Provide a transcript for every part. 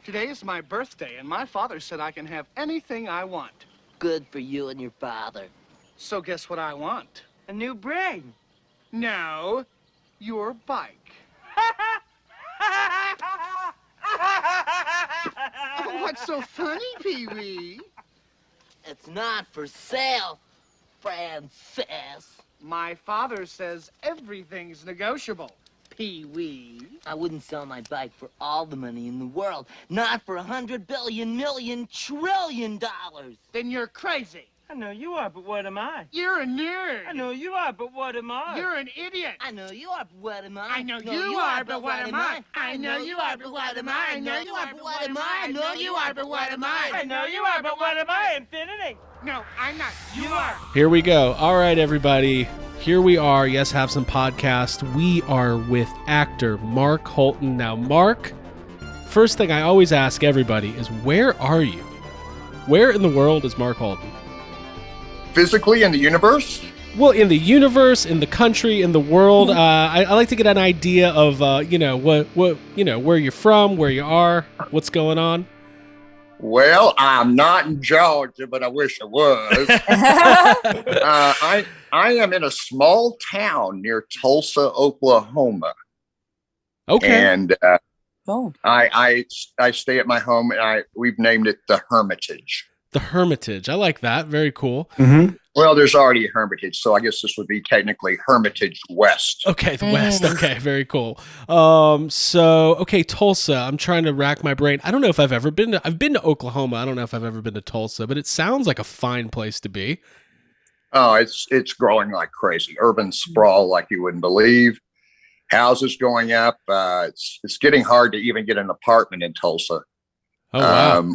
Today is my birthday, and my father said I can have anything I want. Good for you and your father. So guess what I want? A new brain. No, your bike. Oh, what's so funny, Pee-wee? It's not for sale, Francis. My father says everything's negotiable, Pee-wee. I wouldn't sell my bike for all the money in the world. Not for $100 billion, million, trillion dollars. Then you're crazy. I know you are, but what am I? You're a nerd. I know you are, but what am I? You're an idiot. I know you are, but what am I? I know you are, but what am I? I know you are, but what am I? I know you are, but what am I? I know you are, but what am I? I know you are, but what am I? Infinity. No, I'm not. You are. Here we go. All right, everybody. Here we are. Yes, Have Some Podcast. We are with actor Mark Holton. Now, Mark, first thing I always ask everybody is, where are you? Where in the world is Mark Holton? Physically in the universe? Well, in the universe, in the country, in the world. I like to get an idea of, where you're from, where you are, what's going on. Well, I'm not in Georgia, but I wish I was. I am in a small town near Tulsa, Oklahoma. Okay. And I stay at my home, and we've named it the Hermitage. The Hermitage. I like that. Very cool. Mm-hmm. Well, there's already a Hermitage, so I guess this would be technically Hermitage West. Okay, the West. Okay, very cool. Tulsa. I'm trying to rack my brain. I don't know if I've ever been to. I've been to Oklahoma. I don't know if I've ever been to Tulsa, but it sounds like a fine place to be. Oh, it's growing like crazy. Urban sprawl like you wouldn't believe. Houses going up. It's getting hard to even get an apartment in Tulsa. Oh, wow.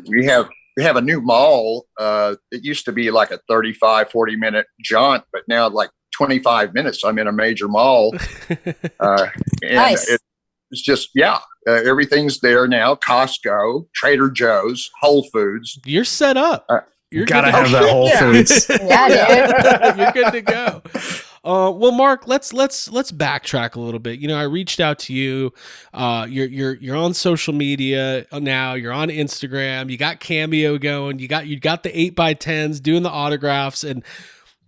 We have a new mall. It used to be like a 35, 40-minute jaunt, but now like 25 minutes, I'm in a major mall. Nice. It's just, everything's there now. Costco, Trader Joe's, Whole Foods. You're set up. You gotta have that Whole Foods. Yeah, dude. You're good to go. Well, Mark, let's backtrack a little bit. You know, I reached out to you. You're on social media now. You're on Instagram. You got Cameo going. You got the 8x10s doing the autographs, and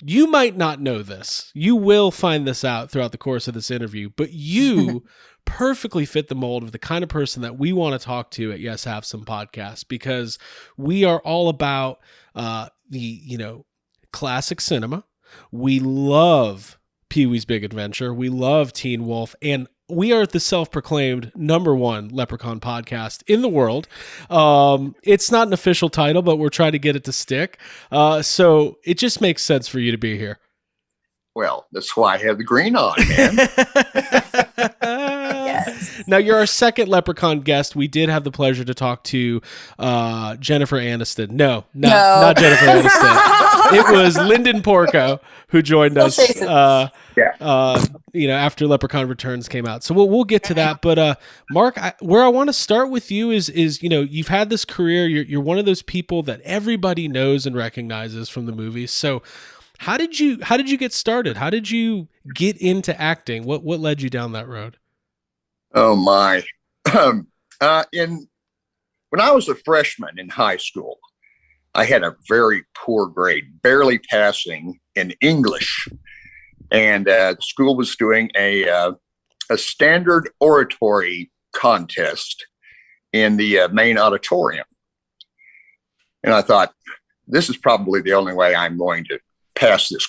you might not know this. You will find this out throughout the course of this interview. But you perfectly fit the mold of the kind of person that we want to talk to at Yes Have Some Podcast, because we are all about the classic cinema. We love Pee-wee's Big Adventure. We love Teen Wolf. And we are the self-proclaimed #1 Leprechaun podcast in the world. It's not an official title, but we're trying to get it to stick. So it just makes sense for you to be here. Well, that's why I have the green on, man. Yes. Now, you're our second Leprechaun guest. We did have the pleasure to talk to Jennifer Aniston. No, not Jennifer Aniston. It was Lyndon Porco who joined us. After Leprechaun Returns came out. So we'll get to that. But Mark, where I want to start with you is you've had this career. You're one of those people that everybody knows and recognizes from the movies. So how did you get started? How did you get into acting? What led you down that road? Oh my! When I was a freshman in high school, I had a very poor grade, barely passing in English, and the school was doing a standard oratory contest in the main auditorium, and I thought, this is probably the only way I'm going to pass this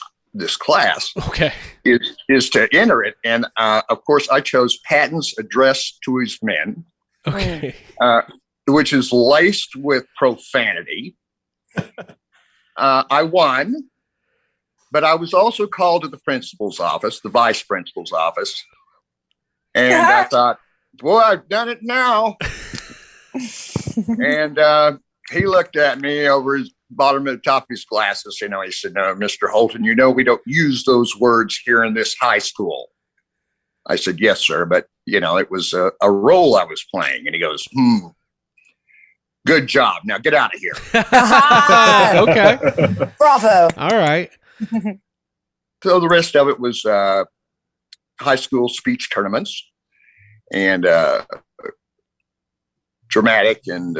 class. Okay, is to enter it, and of course I chose Patton's Address to His Men. Okay, which is laced with profanity. I won, but I was also called to the principal's office, the vice principal's office, and I thought, boy, I've done it now. And he looked at me over his bottom of the top of his glasses. He said, "No, Mr. Holton, we don't use those words here in this high school." I said, "Yes, sir, but it was a role I was playing." And he goes, "Good job. Now get out of here." Okay, Bravo. all right. So the rest of it was high school speech tournaments and dramatic and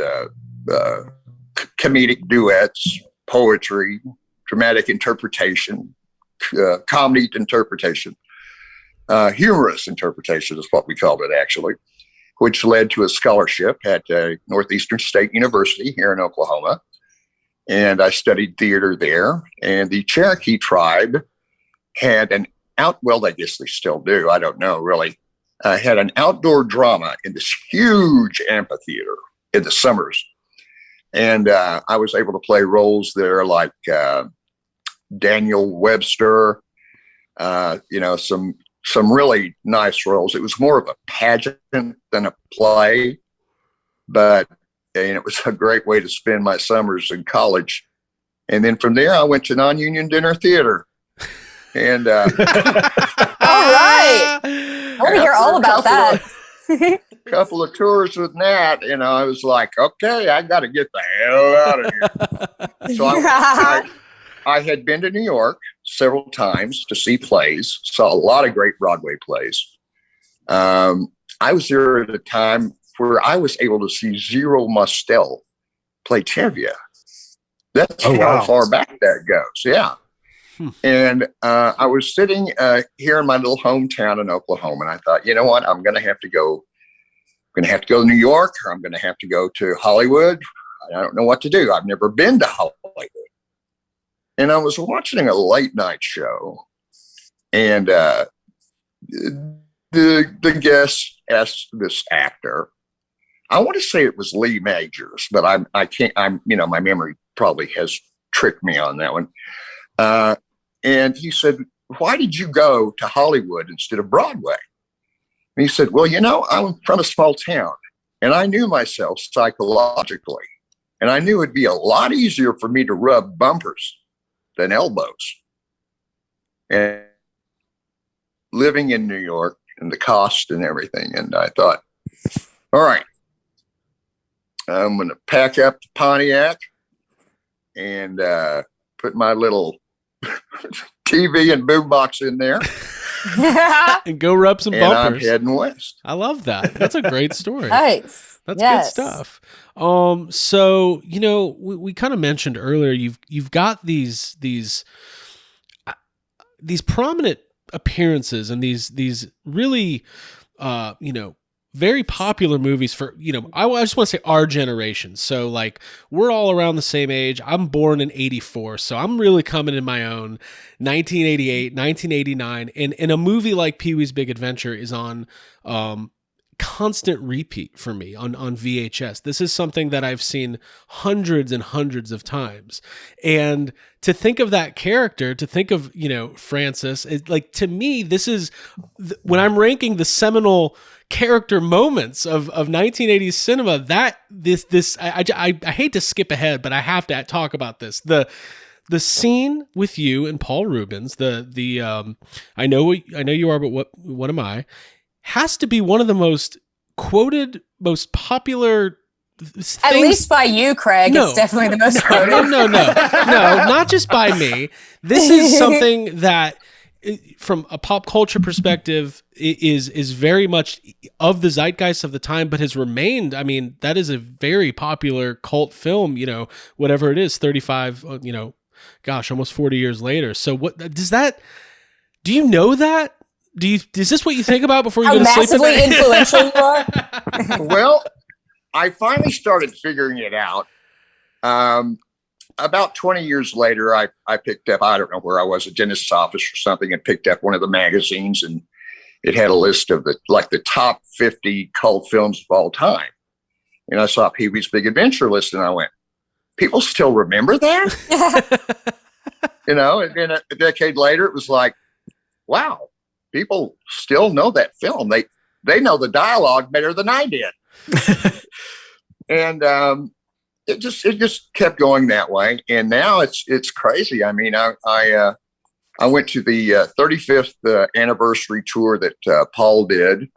comedic duets, poetry, dramatic interpretation, comedy interpretation, humorous interpretation is what we called it, actually, which led to a scholarship at Northeastern State University here in Oklahoma. And I studied theater there. And the Cherokee tribe had well, I guess they still do, I don't know really, had an outdoor drama in this huge amphitheater in the summers. And I was able to play roles there like Daniel Webster, some really nice roles. It was more of a pageant than a play, but it was a great way to spend my summers in college. And then from there, I went to non-union dinner theater. And all right, I want to hear all about that. Couple of tours with Nat, I was like, okay, I got to get the hell out of here. So I had been to New York several times to see plays, saw a lot of great Broadway plays. I was there at a time where I was able to see Zero Mostel play Tevye. That's how far back that goes. Yeah. And I was sitting here in my little hometown in Oklahoma, and I thought, you know what, I'm going to have to go to New York, or I'm going to have to go to Hollywood. I don't know what to do. I've never been to Hollywood. And I was watching a late night show, and the guest asked this actor, I want to say it was Lee Majors, but I can't, my memory probably has tricked me on that one. And he said, why did you go to Hollywood instead of Broadway? And he said, well, I'm from a small town, and I knew myself psychologically, and I knew it'd be a lot easier for me to rub bumpers than elbows. And living in New York and the cost and everything. And I thought, all right, I'm going to pack up the Pontiac and put my little TV and boombox in there. And go rub some bumpers. And I'm heading west. I love that. That's a great story. Nice. That's good stuff. So we kind of mentioned earlier you've got these prominent appearances and these really very popular movies for, I just want to say our generation. So like we're all around the same age. I'm born in 84. So I'm really coming in my own. 1988, 1989. And a movie like Pee-wee's Big Adventure is on constant repeat for me on VHS. This is something that I've seen hundreds and hundreds of times. And to think of that character, to think of, Francis, to me, this is when I'm ranking the seminal character moments of 1980s cinema, that I hate to skip ahead, but I have to talk about this. The scene with you and Paul Rubens, the I know you are, but what am I? Has to be one of the most quoted, most popular things. At least by you, Craig. No, it's definitely the most quoted. No, not just by me. This is something that, from a pop culture perspective, is very much of the zeitgeist of the time, but has remained. I mean, that is a very popular cult film, whatever it is, 35, almost 40 years later. So do you know that? Is this what you think about before you go to sleep? How massively influential you are? Well, I finally started figuring it out. About 20 years later, I picked up, I don't know where I was, a dentist's office or something, and picked up one of the magazines, and it had a list of the top 50 cult films of all time. And I saw Pee-wee's Big Adventure list, and I went, people still remember that? And then a decade later, it was like, wow, people still know that film. They know the dialogue better than I did. And it just kept going that way. And now it's crazy. I mean, I went to the 35th anniversary tour that Paul did,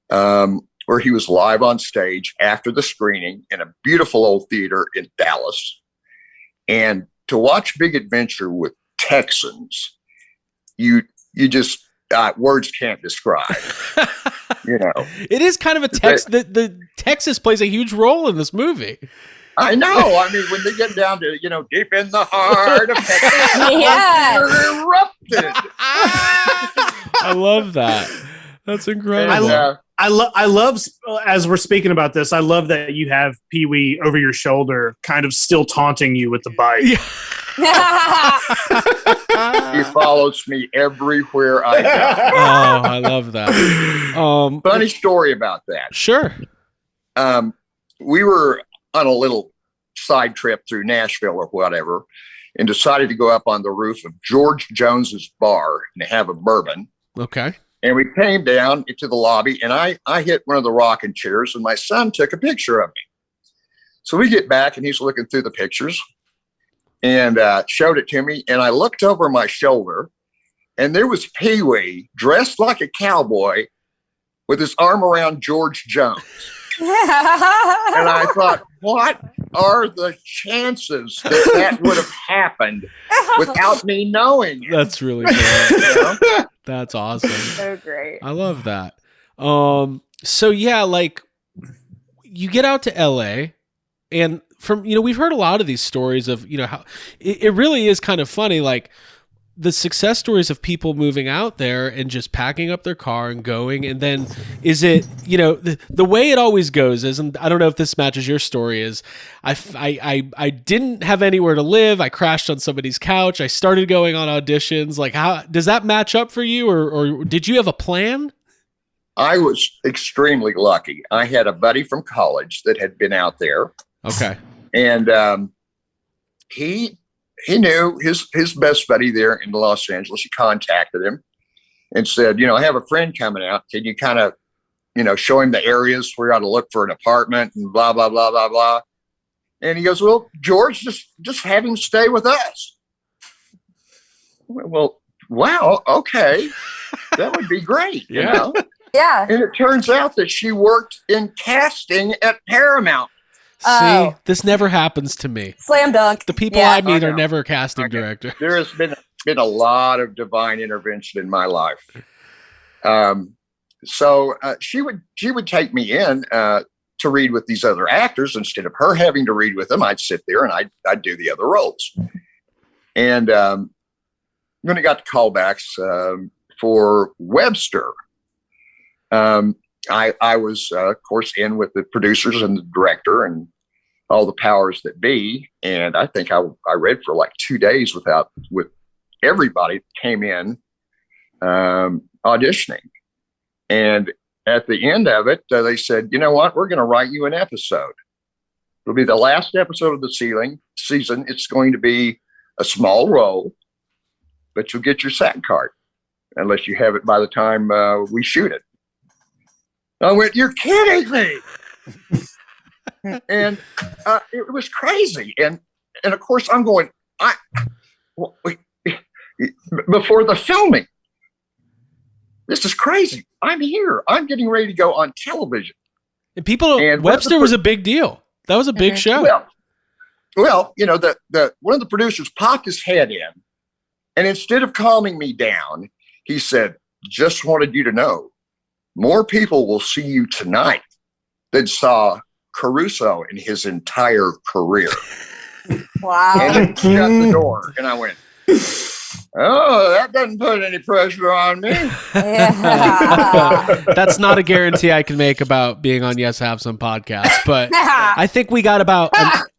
where he was live on stage after the screening in a beautiful old theater in Dallas. And to watch Big Adventure with Texans, you just words can't describe. You know, It is kind of a the Texas plays a huge role in this movie. I know. I mean, when they get down to, deep in the heart of Texas, Yeah. you're erupted. I love that. That's incredible. And, I love, as we're speaking about this, I love that you have Pee Wee over your shoulder, kind of still taunting you with the bike. Yeah. he follows me everywhere I go. Oh, I love that. Funny story about that. Sure. We were on a little side trip through Nashville or whatever, and decided to go up on the roof of George Jones's bar and have a bourbon. Okay. And we came down into the lobby, and I hit one of the rocking chairs, and my son took a picture of me. So we get back, and he's looking through the pictures and showed it to me. And I looked over my shoulder, and there was Pee Wee dressed like a cowboy with his arm around George Jones. And I thought, what are the chances that would have happened without me knowing it? That's really good. That's awesome. So great. I love that. So yeah, like you get out to LA, and from, we've heard a lot of these stories of, how it really is kind of funny, like the success stories of people moving out there and just packing up their car and going. And then is it, the way it always goes is, and I don't know if this matches your story, is I didn't have anywhere to live. I crashed on somebody's couch. I started going on auditions. Like, how does that match up for you? Or did you have a plan? I was extremely lucky. I had a buddy from college that had been out there. Okay. And he knew his best buddy there in Los Angeles. He contacted him and said, I have a friend coming out. Can you kind of, show him the areas where you ought to look for an apartment and blah, blah, blah, blah, blah. And he goes, well, George, just have him stay with us. Well, wow. Okay. That would be great. Yeah. Yeah. And it turns out that she worked in casting at Paramount. See, this never happens to me. Slam dunk. The people Yeah. I meet I are know. never casting directors. There has been a lot of divine intervention in my life. So she would take me in to read with these other actors. Instead of her having to read with them, I'd sit there and I'd do the other roles. And when it got to callbacks for Webster, I was, of course, in with the producers and the director and all the powers that be. And I think I read for like 2 days with everybody that came in auditioning. And at the end of it, they said, you know what, we're going to write you an episode. It'll be the last episode of the season. It's going to be a small role, but you'll get your SAG card unless you have it by the time we shoot it. I went, you're kidding me. And it was crazy. And of course I'm going, before the filming, this is crazy. I'm here. I'm getting ready to go on television. And Webster was a big deal. That was a big show. Well, the one of the producers popped his head in, and instead of calming me down, he said, just wanted you to know, more people will see you tonight than saw Caruso in his entire career. Wow. And he shut the door, and I went, oh, that doesn't put any pressure on me. Yeah. That's not a guarantee I can make about being on Yes Have Some podcast, but I think we got about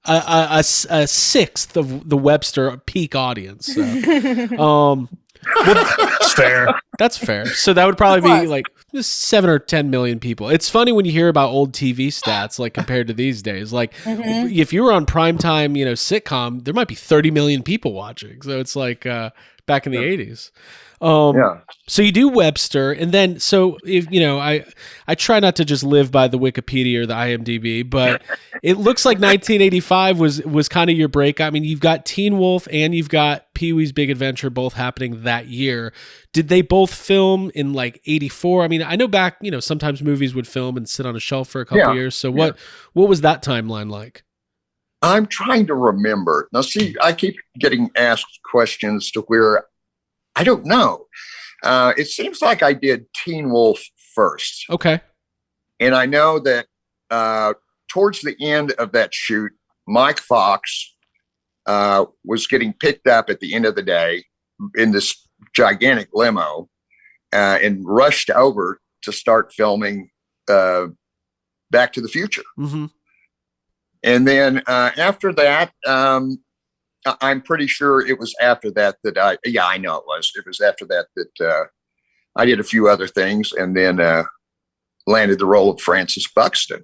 a sixth of the Webster peak audience. So. It's fair. That's fair. So that would probably be like 7 or 10 million people. It's funny when you hear about old TV stats, like compared to these days. Like if you were on primetime, sitcom, there might be 30 million people watching. So it's like back in the 80s. So you do Webster, and then if I try not to just live by the Wikipedia or the IMDb, but it looks like 1985 was kind of your break. I mean, you've got Teen Wolf and you've got Pee-wee's Big Adventure both happening that year. Did they both film in like 84? I mean, I know back, sometimes movies would film and sit on a shelf for a couple years. So what was that timeline like? I'm trying to remember. Now, see, I keep getting asked questions to where I don't know. It seems like I did Teen Wolf first. Okay. And I know that towards the end of that shoot, Mike Fox was getting picked up at the end of the day in this gigantic limo and rushed over to start filming Back to the Future. Mm-hmm. And then after that, I'm pretty sure it was after that I know it was. It was after that I did a few other things and then landed the role of Francis Buxton.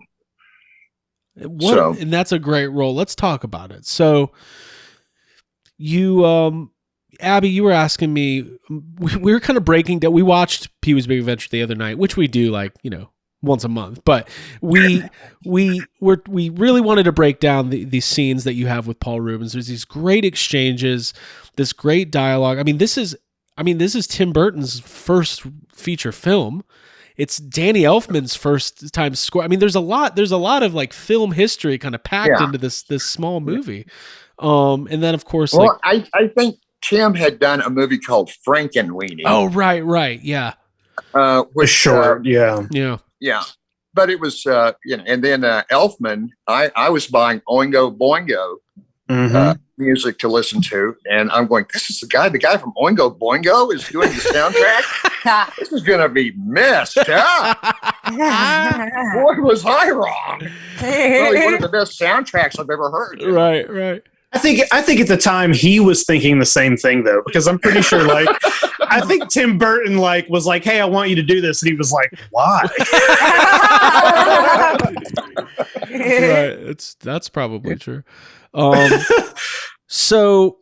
And that's a great role. Let's talk about it. So you, Abby, you were asking me, we were kind of breaking down. We watched Pee-wee's Big Adventure the other night, which we do once a month, but we really wanted to break down the scenes that you have with Paul Reubens. There's these great exchanges, this great dialogue. I mean, this is Tim Burton's first feature film. It's Danny Elfman's first time score. I mean, there's a lot of like film history kind of packed into this small movie. And then of course, I think Tim had done a movie called Frankenweenie. Oh, right. Yeah. Which short. Yeah. Yeah. But it was, and then Elfman, I was buying Oingo Boingo music to listen to. And I'm going, this is the guy from Oingo Boingo is doing the soundtrack. This is going to be messed up. Boy, was I wrong. Probably one of the best soundtracks I've ever heard. Right. I think at the time he was thinking the same thing though, because I'm pretty sure I think Tim Burton was like, hey, I want you to do this. And he was like, why? Right. That's probably true. So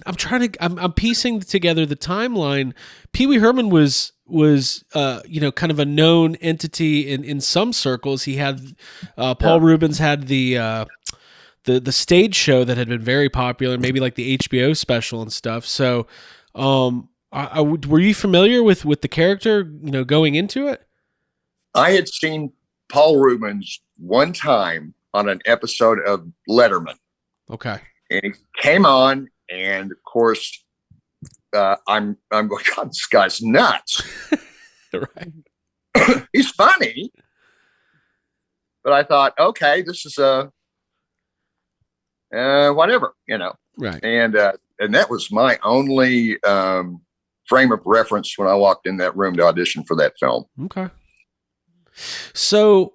I'm piecing together the timeline. Pee Wee Herman was kind of a known entity in some circles. He had Paul Reubens had the stage show that had been very popular, maybe like the HBO special and stuff. So, were you familiar with the character, going into it? I had seen Paul Reubens one time on an episode of Letterman. Okay. And he came on, and of course, I'm going, God, this guy's nuts. Right. He's funny. But I thought, okay, this is whatever, Right. And that was my only frame of reference when I walked in that room to audition for that film. Okay. So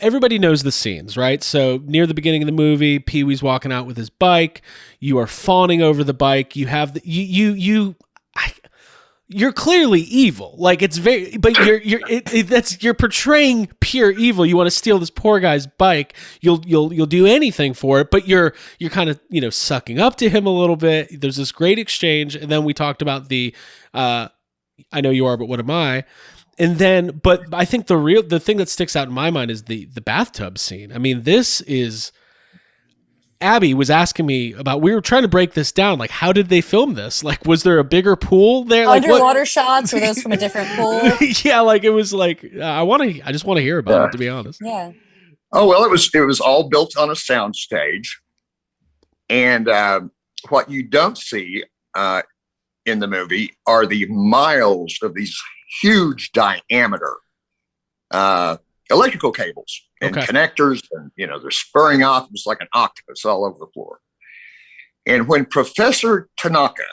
everybody knows the scenes, right? So near the beginning of the movie, Pee-wee's walking out with his bike. You are fawning over the bike. You have you're clearly evil. Like it's very, but you're portraying pure evil. You want to steal this poor guy's bike. You'll do anything for it, but you're kind of, sucking up to him a little bit. There's this great exchange. And then we talked about the, I know you are, but what am I? And then, but I think the thing that sticks out in my mind is the bathtub scene. I mean, this is, Abby was asking me about, we were trying to break this down. Like, how did they film this? Like, was there a bigger pool there? Underwater shots? Were those from a different pool? Yeah, like it was like, I just want to hear about it, to be honest. Yeah. Oh, well, it was all built on a sound stage. And what you don't see in the movie are the miles of these huge diameter electrical cables and connectors, and they're spurring off. It's like an octopus all over the floor. And when Professor Tanaka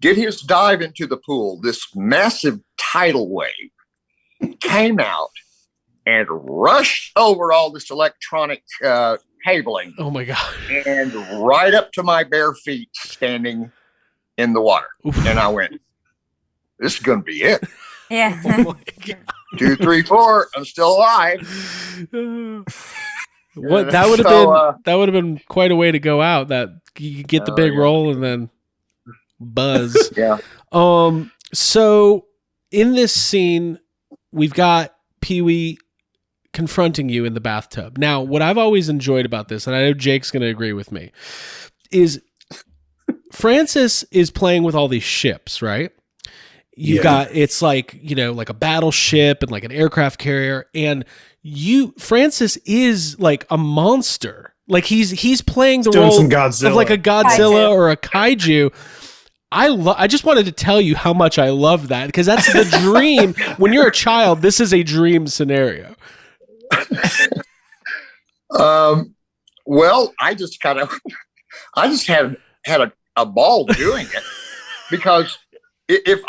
did his dive into the pool, this massive tidal wave came out and rushed over all this electronic cabling. Oh my God. And right up to my bare feet standing in the water. Oof. And I went, this is going to be it. Yeah. Oh my God. 2, 3, 4. I'm still alive. What that would have been quite a way to go out. That you get the big roll and then buzz. Yeah. So in this scene, we've got Pee-wee confronting you in the bathtub. Now, what I've always enjoyed about this, and I know Jake's going to agree with me, is Francis is playing with all these ships, right? You've got, it's like, like a battleship and like an aircraft carrier. And Francis is like a monster. Like he's playing the role some Godzilla. of like a Godzilla or a kaiju. I just wanted to tell you how much I love that, because that's the dream. When you're a child, this is a dream scenario. Well, I just had a ball doing it, because if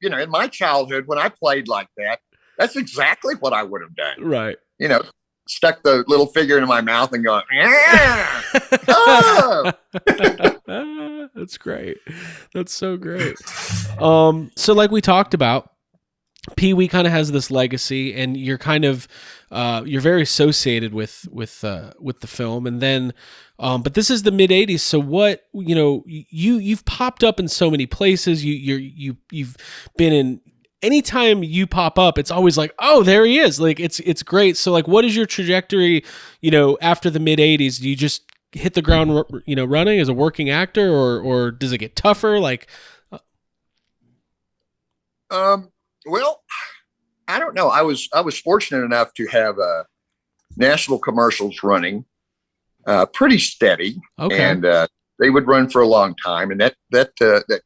you know, in my childhood when I played like that, that's exactly what I would have done. Right. You know, stuck the little figure into my mouth and going, yeah. Oh! That's great. That's so great. So like we talked about, Pee-wee kind of has this legacy, and you're kind of you're very associated with the film, and then but this is the mid 80s, so what, you know, you've popped up in so many places. You've been in, anytime you pop up, it's always like, oh, there he is. Like it's great. So like, what is your trajectory, you know, after the mid 80s? Do you just hit the ground, you know, running as a working actor, or does it get tougher? Like well, I don't know. I was fortunate enough to have national commercials running pretty steady. Okay. And they would run for a long time, and that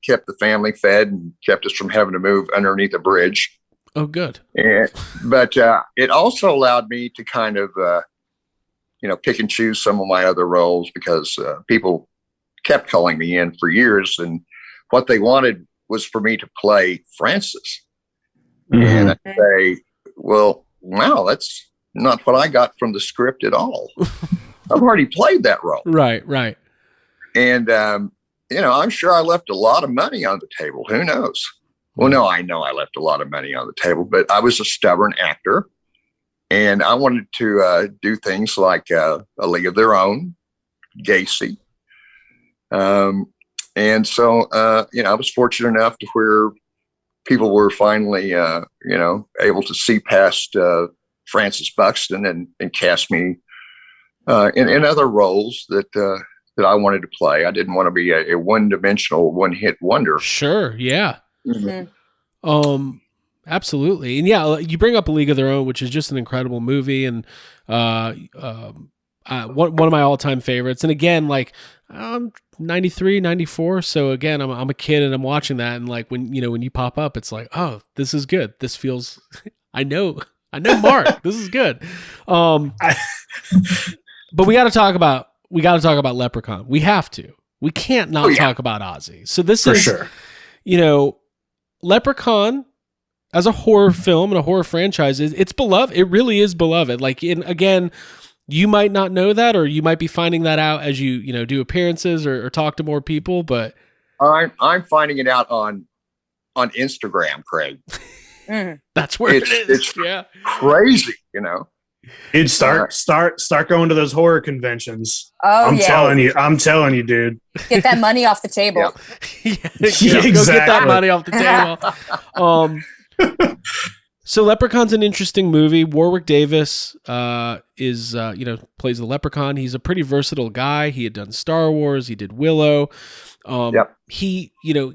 kept the family fed and kept us from having to move underneath a bridge. Oh, good. But it also allowed me to kind of you know, pick and choose some of my other roles, because people kept calling me in for years, and what they wanted was for me to play Francis. Mm-hmm. And I'd say, well, wow, that's not what I got from the script at all. I've already played that role. Right. And, you know, I'm sure I left a lot of money on the table. Who knows? Well, no, I know I left a lot of money on the table, but I was a stubborn actor, and I wanted to do things like A League of Their Own, Gacy. And so, you know, I was fortunate enough to where people were finally, you know, able to see past Francis Buxton and cast me in other roles that I wanted to play. I didn't want to be a one-dimensional, one-hit wonder. Sure. Yeah. Mm-hmm. Absolutely. And yeah, you bring up A League of Their Own, which is just an incredible movie, and one of my all-time favorites. And again, like, 93, 94. So again, I'm a kid, and I'm watching that, and like, when you pop up, it's like, oh, this is good. This feels, I know Mark, this is good. But we got to talk about Leprechaun. We have to. We can't not talk about Ozzy. So this For is, sure. you know, Leprechaun as a horror film and a horror franchise, it's beloved. It really is beloved. Like, again, you might not know that, or you might be finding that out as you know, do appearances or talk to more people. But I'm finding it out on Instagram, Craig. That's where it is. It's crazy, you know. Dude, start going to those horror conventions. Oh, I'm telling you, dude. Get that money off the table. Yeah, exactly. Go get that money off the table. So Leprechaun's an interesting movie. Warwick Davis is you know, plays the Leprechaun. He's a pretty versatile guy. He had done Star Wars. He did Willow. He, you know,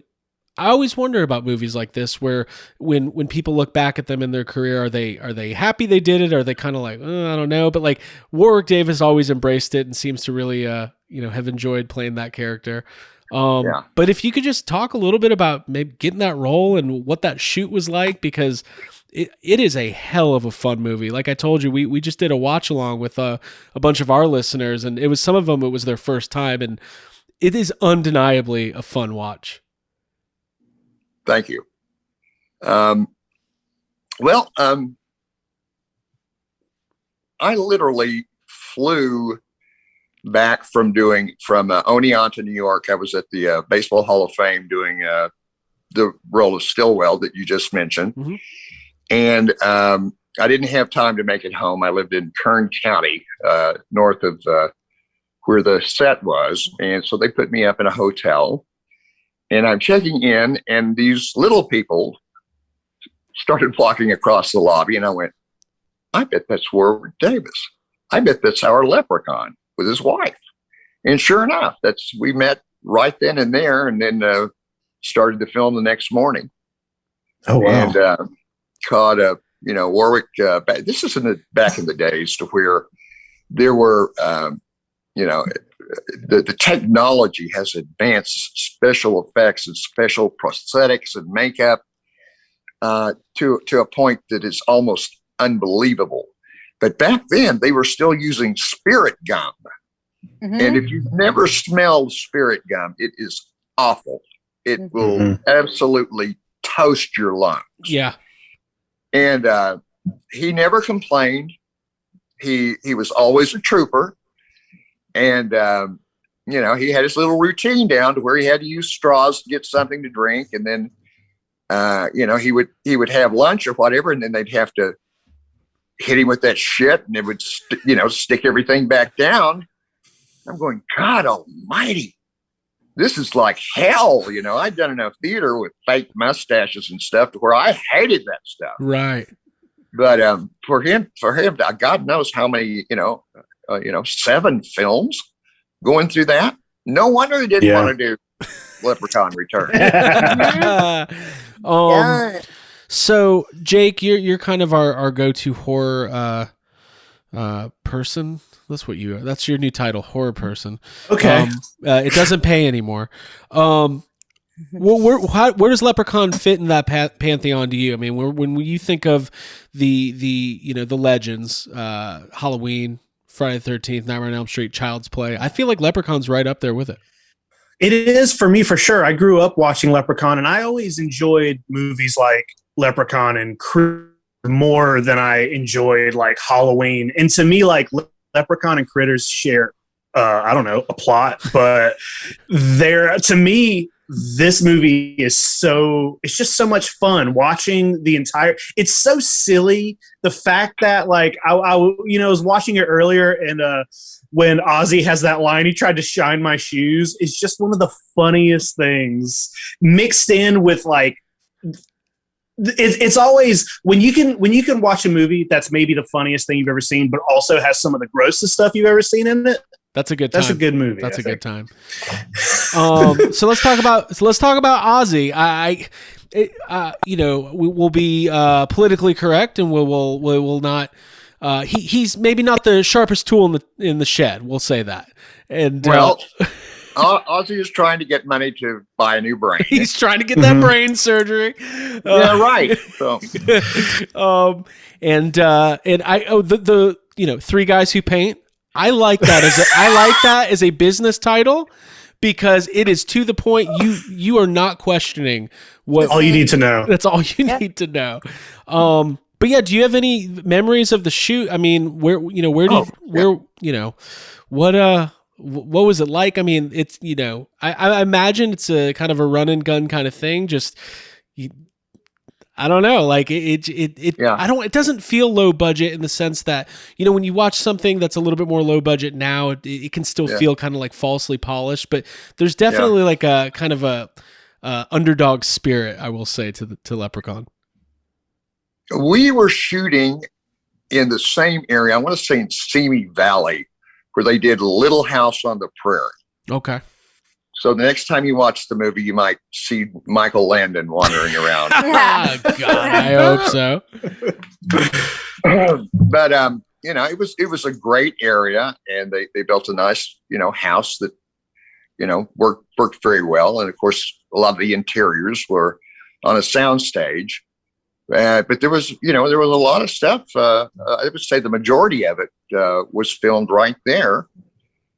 I always wonder about movies like this, where when people look back at them in their career, are they happy they did it? Or are they kind of like, I don't know. But like, Warwick Davis always embraced it and seems to really you know, have enjoyed playing that character. But if you could just talk a little bit about maybe getting that role and what that shoot was like, because it is a hell of a fun movie. Like I told you, we just did a watch along with a bunch of our listeners, and it was, some of them, it was their first time, and it is undeniably a fun watch. Thank you. I literally flew back from Oneonta, New York. I was at the Baseball Hall of Fame doing the role of Stillwell that you just mentioned. Mm-hmm. And I didn't have time to make it home. I lived in Kern County, north of where the set was. And so they put me up in a hotel. And I'm checking in, and these little people started walking across the lobby, and I went, I bet that's Warwick Davis. I bet that's our Leprechaun with his wife. And sure enough, we met right then and there, and then started the film the next morning. Oh, wow. And caught Warwick. This is back in the days to where there were, the technology has advanced special effects and special prosthetics and makeup to a point that is almost unbelievable. But back then, they were still using spirit gum. Mm-hmm. And if you've never smelled spirit gum, it is awful. It will absolutely toast your lungs. Yeah. And he never complained. He was always a trooper. And, you know, he had his little routine down to where he had to use straws to get something to drink. And then, you know, he would have lunch or whatever, and then they'd have to hit him with that shit, and it would, you know, stick everything back down. I'm going, God almighty, this is like hell. You know, I'd done enough theater with fake mustaches and stuff to where I hated that stuff. Right. But for him, God knows how many, you know, 7 films going through that. No wonder he didn't want to do Leprechaun Returns. So Jake, you're kind of our go-to horror person. That's what you are. That's your new title, horror person. Okay. It doesn't pay anymore. Where does Leprechaun fit in that pantheon to you? I mean, when you think of the legends, Halloween, Friday the 13th, Nightmare on Elm Street, Child's Play, I feel like Leprechaun's right up there with it. It is for me, for sure. I grew up watching Leprechaun, and I always enjoyed movies like Leprechaun and more than I enjoyed like Halloween. And to me, like Leprechaun and Critters share, I don't know, a plot, but to me, this movie is it's just so much fun watching the entire, it's so silly. The fact that like, I was watching it earlier, and when Ozzy has that line, he tried to shine my shoes, is just one of the funniest things mixed in with like, it's always when you can watch a movie that's maybe the funniest thing you've ever seen, but also has some of the grossest stuff you've ever seen in it. That's a good time. That's a good movie. That's a good time. So let's talk about Ozzy. We will be politically correct, and we will not. He's maybe not the sharpest tool in the shed. We'll say that. And Ozzy is trying to get money to buy a new brain. He's trying to get that brain surgery. Yeah, right. So, the 3 guys who paint. I like that as a business title, because it is to the point. You are not questioning what all you need to know. That's all you need to know. But yeah, do you have any memories of the shoot? I mean, what was it like? I mean, it's, I imagine it's a kind of a run and gun kind of thing. Just, I don't know. Like it doesn't feel low budget in the sense that, when you watch something that's a little bit more low budget now, it can still feel kind of like falsely polished, but there's definitely like a kind of a underdog spirit, I will say, to Leprechaun. We were shooting in the same area. I want to say in Simi Valley, where they did Little House on the Prairie. Okay. So the next time you watch the movie, you might see Michael Landon wandering around. God, I hope so. But it was a great area, and they built a nice house that worked very well, and of course a lot of the interiors were on a sound stage. But there was a lot of stuff. I would say the majority of it was filmed right there.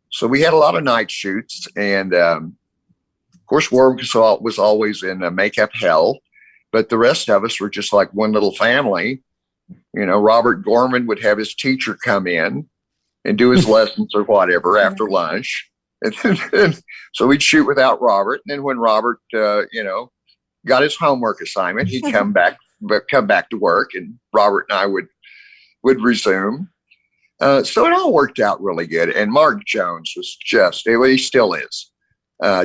So we had a lot of night shoots, and of course, Warwick was always in makeup hell. But the rest of us were just like one little family. Robert Gorman would have his teacher come in and do his lessons or whatever after lunch, and so we'd shoot without Robert. And then when Robert, got his homework assignment, he'd come back to work, and Robert and I would resume. So it all worked out really good. And Mark Jones was he still is,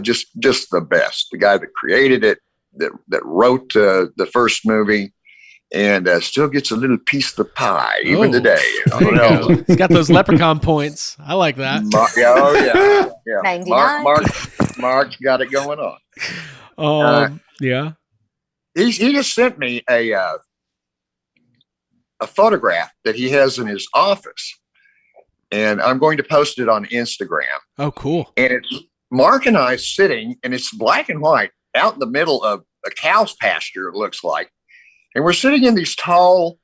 just the best. The guy that created it, that wrote the first movie, and still gets a little piece of the pie even today. He's got those Leprechaun points. I like that. Yeah. 99. Mark's got it going on. Yeah. He just sent me a photograph that he has in his office, and I'm going to post it on Instagram. Oh, cool. And it's Mark and I sitting, and it's black and white out in the middle of a cow's pasture, it looks like. And we're sitting in these tall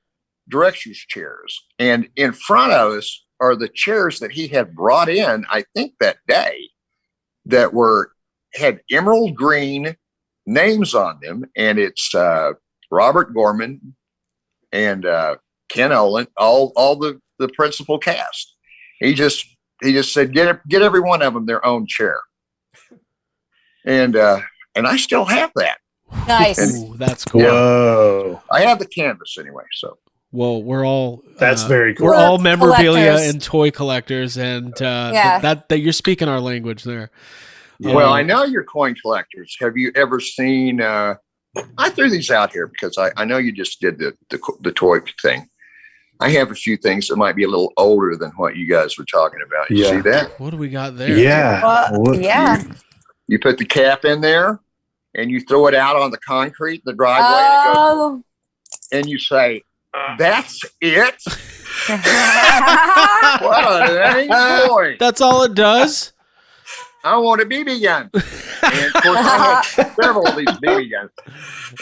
director's chairs. And in front of us are the chairs that he had brought in, I think that day, that had emerald green names on them. And it's Robert Gorman and Ken Olin, all the principal cast. He just said, get every one of them their own chair. And I still have that. Nice. Ooh, that's cool. Whoa. I have the canvas anyway. So, well, we're all That's very cool. We're all memorabilia Collectors. and toy collectors, and that you're speaking our language there. well, I know you're coin collectors. Have you ever seen? I threw these out here because I know you just did the toy thing. I have a few things that might be a little older than what you guys were talking about. You see that? What do we got there? Yeah. Yeah. You put the cap in there, and you throw it out on the concrete, the driveway, Oh. and you say, "That's it." What a dang boy! That's all it does. I want a BB gun. And of course, I have several of these BB guns.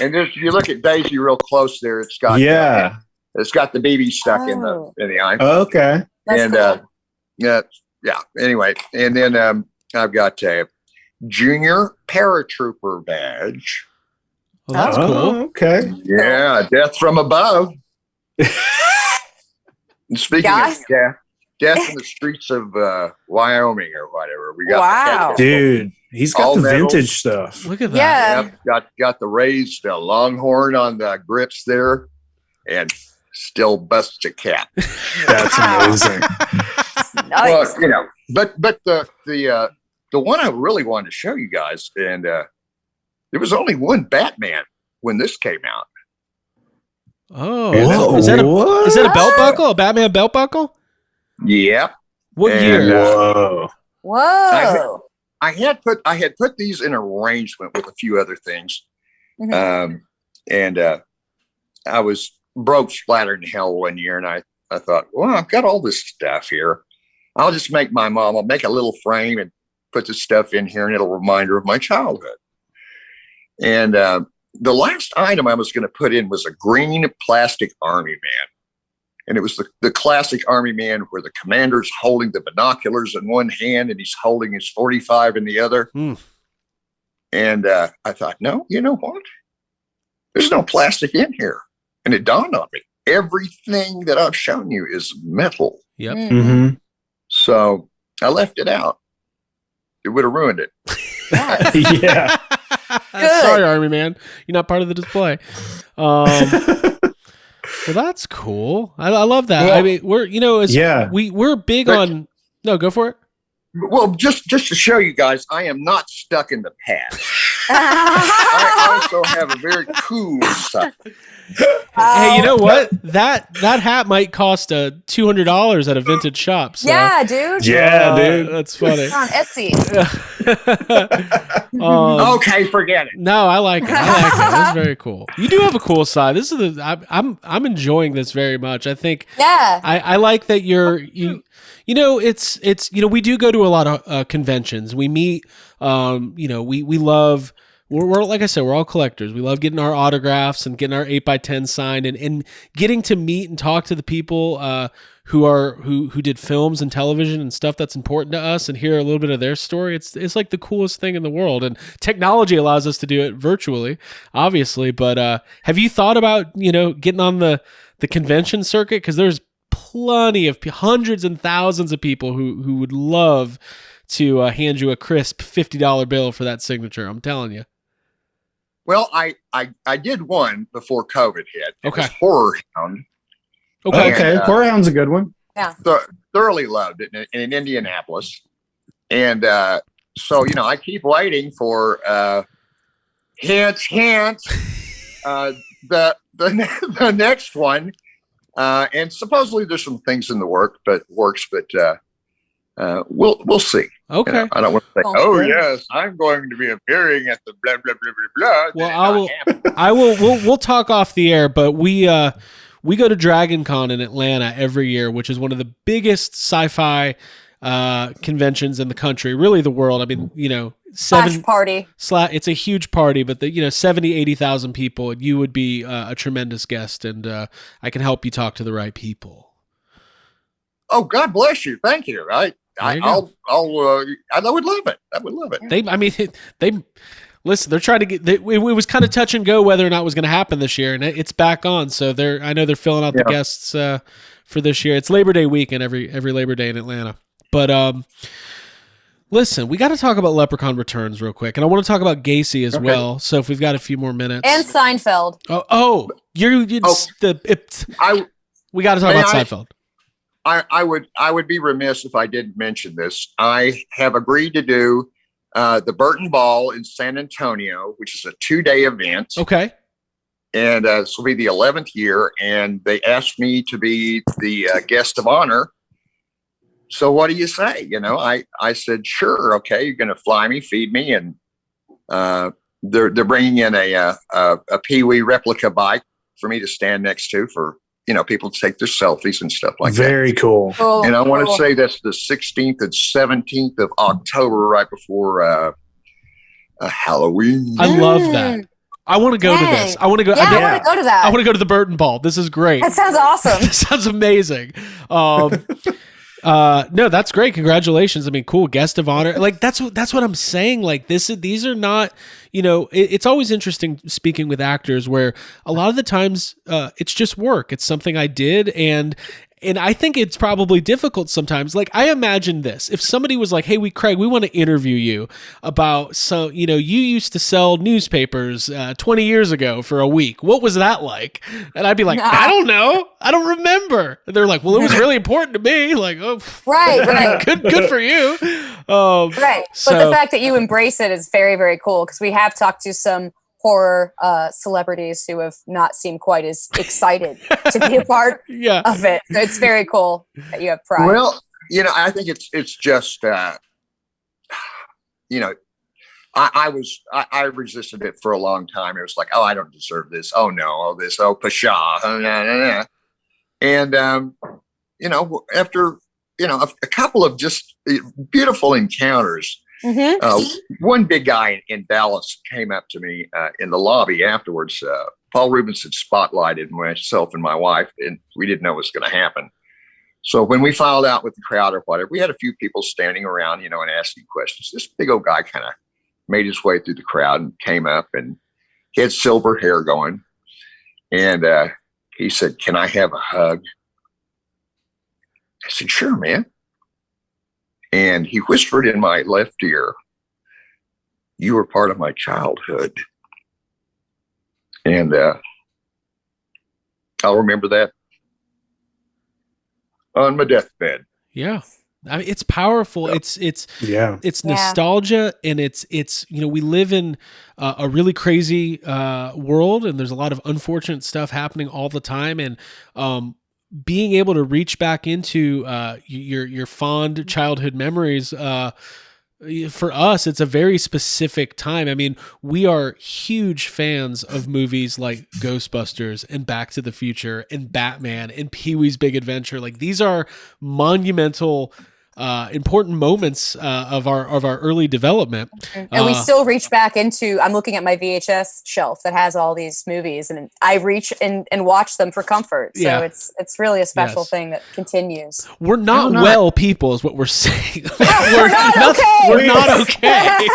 And if you look at Daisy real close there, it's got it's got the BB stuck in the eye. Okay. That's And cool. yeah. Anyway, and then I've got a junior paratrooper badge. Well, that's cool. Okay. Yeah, death from above. And speaking of death in the streets of Wyoming or whatever, we got Wow. Dude, he's got All the metal. vintage stuff. Look at that. Yeah. Yep, got the raised Longhorn on the grips there, and still busts a cap. That's amazing. Nice. Well, but the one I really wanted to show you guys, and there was only one Batman when this came out. Oh, Whoa, is that what? a belt buckle? A Batman belt buckle? Yep. What And, year? Whoa. Whoa. I had put these in arrangement with a few other things. Mhm. And I was broke splattered in hell one year, and I thought, well, I've got all this stuff here. I'll just make I'll make a little frame and put this stuff in here, and it'll remind her of my childhood. And the last item I was going to put in was a green plastic army man. And it was the classic army man where the commander's holding the binoculars in one hand and he's holding his 45 in the other. And I thought, no, you know what? There's no plastic in here. And it dawned on me, everything that I've shown you is metal. Yep. Mm-hmm. So I left it out. It would have ruined it. Yeah. Sorry, Army Man. You're not part of the display. Well, that's cool. I love that. Well, I mean, we're big on. No, go for it. Well, just to show you guys, I am not stuck in the past. I also have a very cool side. Hey, you know what? That hat might cost $200 at a vintage shop. So, Yeah, dude. Yeah, dude. That's funny. On Etsy. Okay, forget it. No, I like it. It's very cool. You do have a cool side. This is I'm enjoying this very much. I think. Yeah. I like that it's we do go to a lot of conventions. We meet. We love. We're like I said, we're all collectors. We love getting our autographs and getting our 8x10 signed and getting to meet and talk to the people who did films and television and stuff that's important to us and hear a little bit of their story. It's like the coolest thing in the world. And technology allows us to do it virtually, obviously. But have you thought about, getting on the convention circuit? Because there's plenty of hundreds and thousands of people who would love to hand you a crisp $50 bill for that signature. I'm telling you. Well, I did one before COVID hit. It Okay. was Horror Hound. Okay. And, Horrorhound's a good one. Thoroughly loved it in Indianapolis. And so, I keep waiting for hint, the next one. And supposedly there's some things in the works, but we'll see. Okay. I don't want to say, Oh, good. Yes, I'm going to be appearing at the blah blah blah blah blah. Well, we'll talk off the air, but we we go to Dragon Con in Atlanta every year, which is one of the biggest sci-fi conventions in the country, really the world. I mean, Slash party. It's a huge party, but 70, 80,000 people, and you would be a tremendous guest, and I can help you talk to the right people. Oh, God bless you. Thank you. I would love it. I would love it. They listen, they're trying to get, it was kind of touch and go whether or not it was going to happen this year, and it's back on. So I know they're filling out the guests for this year. It's Labor Day weekend, every Labor Day in Atlanta. But listen, we got to talk about Leprechaun Returns real quick, and I want to talk about Gacy as well. So if we've got a few more minutes, And Seinfeld. We got to talk about Seinfeld. I would be remiss if I didn't mention this. I have agreed to do the Burton Ball in San Antonio, which is a 2-day event. Okay. And this will be the 11th year, and they asked me to be the guest of honor. So what do you say? I said, sure. Okay. You're going to fly me, feed me. And they're bringing in a Pee-wee replica bike for me to stand next to for, people to take their selfies and stuff like that. Very cool. And I want to say that's the 16th and 17th of October, right before Halloween. I love that. I want to go to this. I want to go. Yeah, I want to go to that. I want to go to the Burton Ball. This is great. That sounds awesome. This sounds amazing. No, that's great. Congratulations. I mean, cool guest of honor. Like that's what I'm saying. Like these are not, it's always interesting speaking with actors where a lot of the times it's just work. It's something I did. And I think it's probably difficult sometimes. Like I imagine this, if somebody was like, hey, Craig, we want to interview you about, you used to sell newspapers 20 years ago for a week. What was that like? And I'd be like, I don't know. I don't remember. And they're like, well, it was really important to me. Like, oh, right. Good for you. Right. But the fact that you embrace it is very, very cool, because we have talked to some horror celebrities who have not seemed quite as excited to be a part of it. So it's very cool that you have pride. Well, I think it's just, I resisted it for a long time. It was like, oh, I don't deserve this. Oh no, oh this, oh pshaw. And, after, a couple of just beautiful encounters, one big guy in Dallas came up to me in the lobby afterwards. Paul Rubens had spotlighted myself and my wife, and we didn't know what was going to happen. So when we filed out with the crowd or whatever, we had a few people standing around, and asking questions. This big old guy kind of made his way through the crowd and came up, and he had silver hair going. And he said, "Can I have a hug?" I said, "Sure, man." And he whispered in my left ear, "You were part of my childhood." And I'll remember that on my deathbed. Yeah. I mean, it's powerful. It's nostalgia, and it's we live in a really crazy world, and there's a lot of unfortunate stuff happening all the time. And being able to reach back into your fond childhood memories, for us, it's a very specific time. I mean, we are huge fans of movies like Ghostbusters and Back to the Future and Batman and Pee-wee's Big Adventure. Like, these are monumental, important moments of our early development. And we still reach back into, I'm looking at my VHS shelf that has all these movies, and I reach and watch them for comfort. So it's really a special thing that continues. We're not people is what we're saying. we're not okay. We're not okay.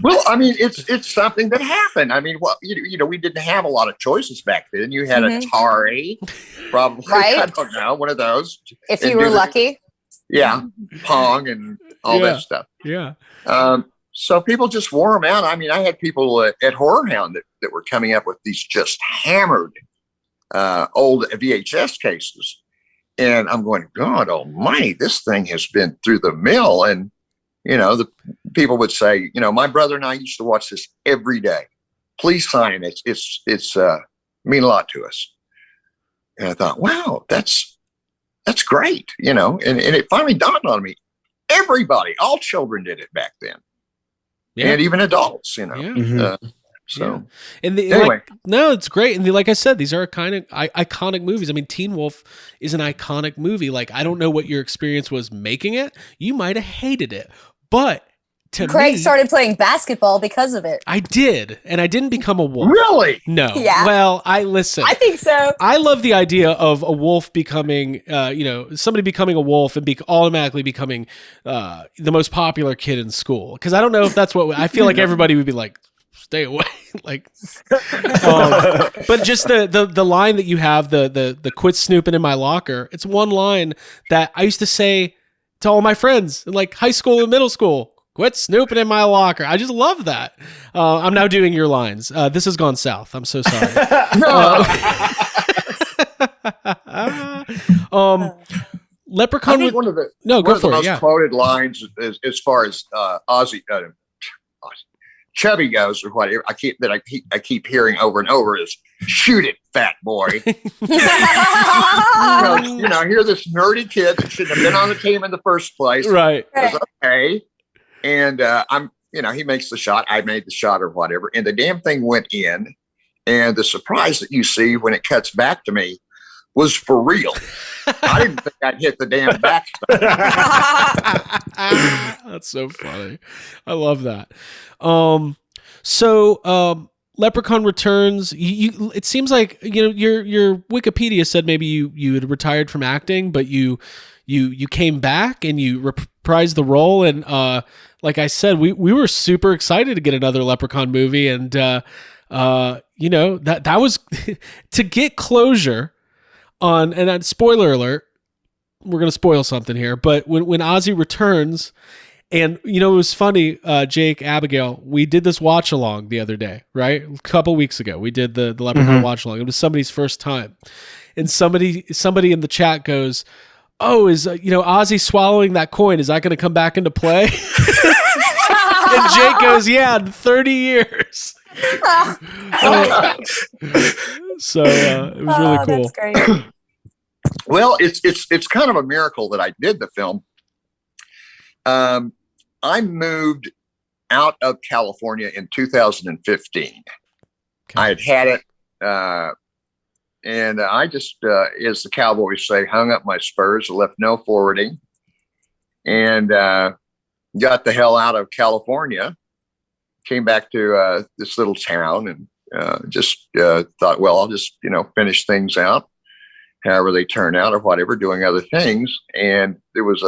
Well, I mean, it's something that happened. I mean, well, we didn't have a lot of choices back then. You had Atari, probably, right? I don't know, one of those. If you were lucky. Yeah, Pong and all that stuff. Yeah. So people just wore them out. I mean, I had people at Horror Hound that were coming up with these just hammered old VHS cases. And I'm going, God almighty, this thing has been through the mill. And the people would say, my brother and I used to watch this every day. Please sign it. It's mean a lot to us. And I thought, wow, that's great. And it finally dawned on me. Everybody, all children did it back then. Yeah. And even adults, So, and anyway, no, it's great. And like I said, these are kind of iconic movies. I mean, Teen Wolf is an iconic movie. Like, I don't know what your experience was making it. You might have hated it, but Craig started playing basketball because of it. I did, and I didn't become a wolf. Really? No. Yeah. Well, I think so. I love the idea of a wolf becoming, somebody becoming a wolf and automatically becoming the most popular kid in school. Because I don't know if that's what I feel like. Everybody would be like, stay away. Like, but just the line that you have, the quit snooping in my locker. It's one line that I used to say to all my friends in like high school and middle school. Quit snooping in my locker. I just love that. I'm now doing your lines. This has gone south. I'm so sorry. Leprechaun. I think one of the most quoted lines as far as Ozzy Chubby goes, or whatever. I keep hearing over and over is "Shoot it, fat boy." Here's this nerdy kid that shouldn't have been on the team in the first place. Right. Okay. And he makes the shot. I made the shot or whatever. And the damn thing went in. And the surprise that you see when it cuts back to me was for real. I didn't think I'd hit the damn backstop. That's so funny. I love that. So Leprechaun Returns. It seems like your Wikipedia said maybe you had retired from acting, but you came back and you reprised the role. And like I said, we were super excited to get another Leprechaun movie, and that was to get closure on. And spoiler alert, we're gonna spoil something here, but when Ozzy returns. And, it was funny, Jake, Abigail, we did this watch along the other day, right? A couple weeks ago, we did the Leprechaun watch along. It was somebody's first time. And somebody in the chat goes, "Oh, is, Ozzy swallowing that coin? Is that going to come back into play?" And Jake goes, "Yeah, in 30 years. So it was really cool. That's great. Well, it's kind of a miracle that I did the film. I moved out of California in 2015. Okay. I had it, and I just, as the Cowboys say, hung up my spurs, left no forwarding, and got the hell out of California. Came back to this little town, and just thought, well, I'll just finish things out, however they turn out or whatever, doing other things. And there was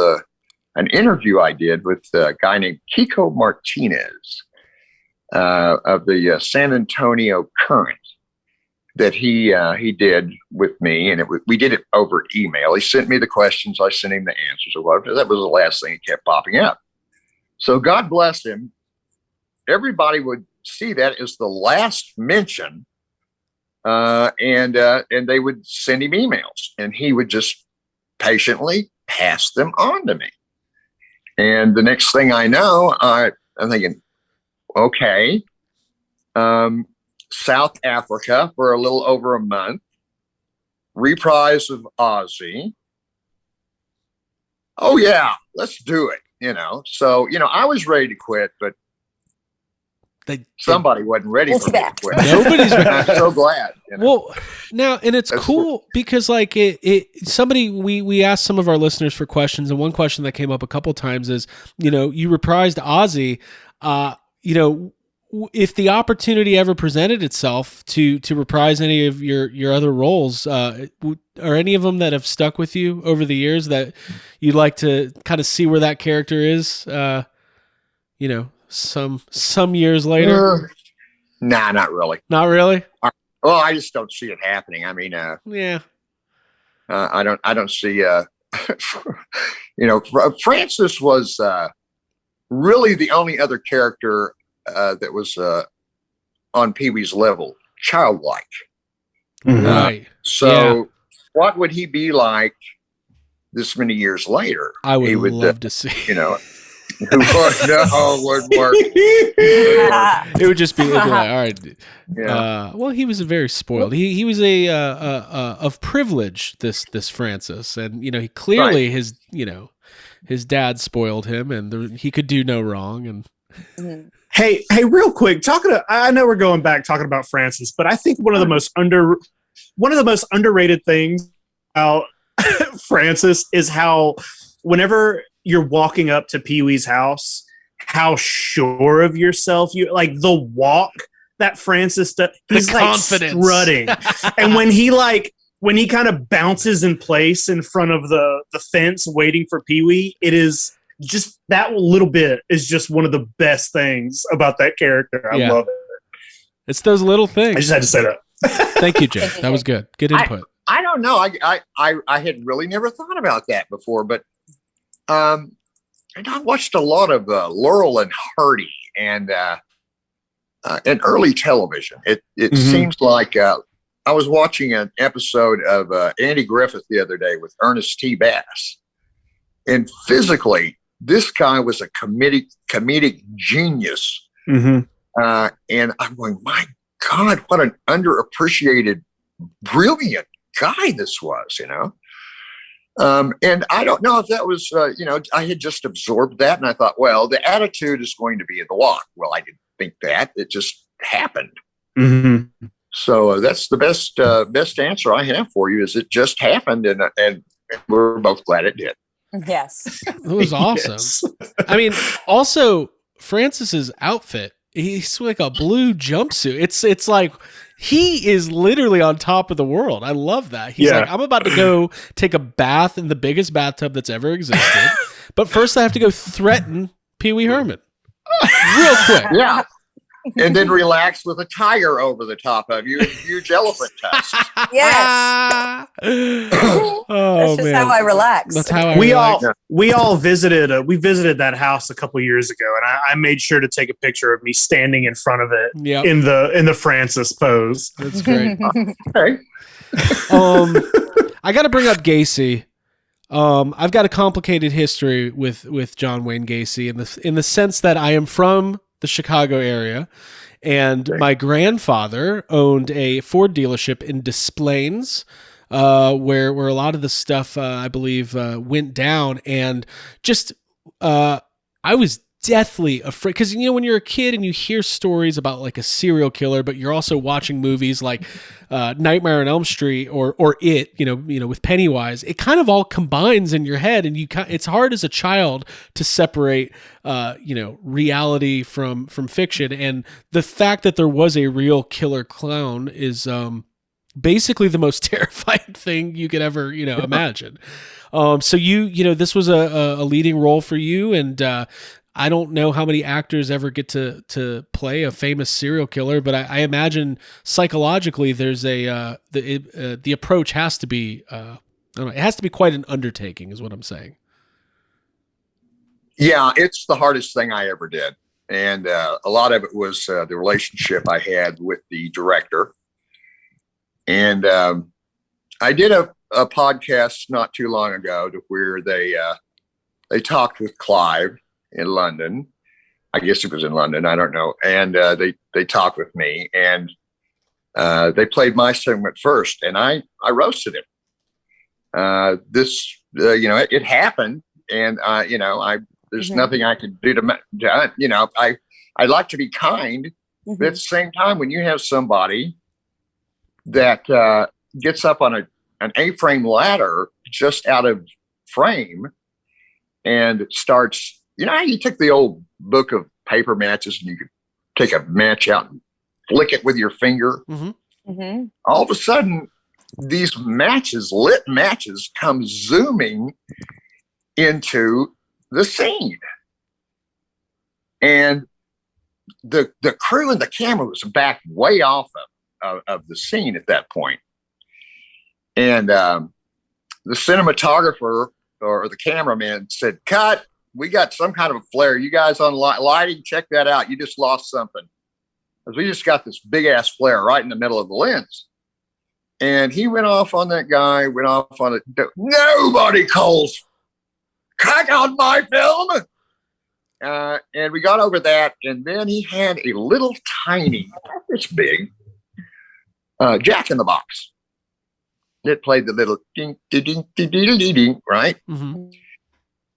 an interview I did with a guy named Kiko Martinez of the San Antonio Current that he did with me, and we did it over email. He sent me the questions, I sent him the answers or whatever. That was the last thing he kept popping up. So God bless him. Everybody would see that as the last mention, and they would send him emails, and he would just patiently pass them on to me. And the next thing I know, I'm thinking, okay, South Africa for a little over a month, reprise of Ozzy. Oh yeah, let's do it. So I was ready to quit, but somebody wasn't ready for me to quit. Nobody's ready. I'm so glad. Well, now, and it's cool because like somebody, we asked some of our listeners for questions, and one question that came up a couple times is, you reprised Ozzy, if the opportunity ever presented itself to reprise any of your other roles, are any of them that have stuck with you over the years that you'd like to kind of see where that character is, some years later? Nah, not really. Not really? Well, I just don't see it happening. I mean, yeah. I don't see, Francis was really the only other character that was on Pee-wee's level, childlike. Right. So what would he be like this many years later? I would love to see. No, wouldn't work. It would just be like, all right. Yeah. Well, he was very spoiled. He was of privilege. This Francis, and he clearly his dad spoiled him, and he could do no wrong. And Hey, real quick, I know we're going back talking about Francis, but I think one of the most underrated things about Francis is how whenever you're walking up to Pee-wee's house, how sure of yourself you like the walk that Francis does. He's like strutting. And when he kind of bounces in place in front of the fence waiting for Pee-wee, it is just that little bit is just one of the best things about that character. I love it. It's those little things. I just had to say that. Thank you, Jay. That was good. Good input. I don't know. I had really never thought about that before, but and I watched a lot of Laurel and Hardy and early television. It seems like I was watching an episode of Andy Griffith the other day with Ernest T. Bass, and physically, this guy was a comedic genius. And I'm going, my God, what an underappreciated, brilliant guy this was, you know? And I don't know if that was, I had just absorbed that. And I thought, well, the attitude is going to be in the walk. Well, I didn't think that. It just happened. So that's the best answer I have for you is it just happened. And we're both glad it did. Yes. It was awesome. Yes. I mean, also Francis's outfit, he's like a blue jumpsuit. It's like he is literally on top of the world. I love that. He's like, I'm about to go take a bath in the biggest bathtub that's ever existed. But first I have to go threaten Pee-wee Herman. Real quick. Yeah. And then relax with a tiger over the top of you, huge elephant tusk. Yes. That's just how I relax. That's how I relax. We all visited that house a couple years ago, and I made sure to take a picture of me standing in front of it in the Francis pose. That's great. Okay. I got to bring up Gacy. I've got a complicated history with John Wayne Gacy in the sense that I am from the Chicago area, and my grandfather owned a Ford dealership in Des Plaines, where a lot of the stuff I believe went down, and just I was deathly afraid because when you're a kid and you hear stories about like a serial killer, but you're also watching movies like Nightmare on Elm Street or It, with Pennywise, it kind of all combines in your head, and it's hard as a child to separate reality from fiction. And the fact that there was a real killer clown is basically the most terrifying thing you could ever imagine. So this was a leading role for you, and I don't know how many actors ever get to play a famous serial killer, but I imagine psychologically there's the approach has to be it has to be quite an undertaking, is what I'm saying. Yeah, it's the hardest thing I ever did, and a lot of it was the relationship I had with the director. And I did a podcast not too long ago to where they talked with Clive in London. I guess it was in London. I don't know. And they talked with me, and they played my segment first, and I roasted him. It happened, and there's nothing I could do I like to be kind, but at the same time, when you have somebody that gets up on an A-frame ladder just out of frame and starts, you took the old book of paper matches and you could take a match out and flick it with your finger. All of a sudden, these lit matches, come zooming into the scene. And the crew and the camera was back way off of the scene at that point. And the cinematographer or the cameraman said, "Cut, we got some kind of a flare. You guys on lighting, check that out. You just lost something. Because we just got this big ass flare right in the middle of the lens." And he went off on that guy, went off on it. Nobody calls cut on my film. And we got over that. And then he had a little tiny, this big, Jack in the Box. It played the little ding, ding, ding, ding, ding, ding, right?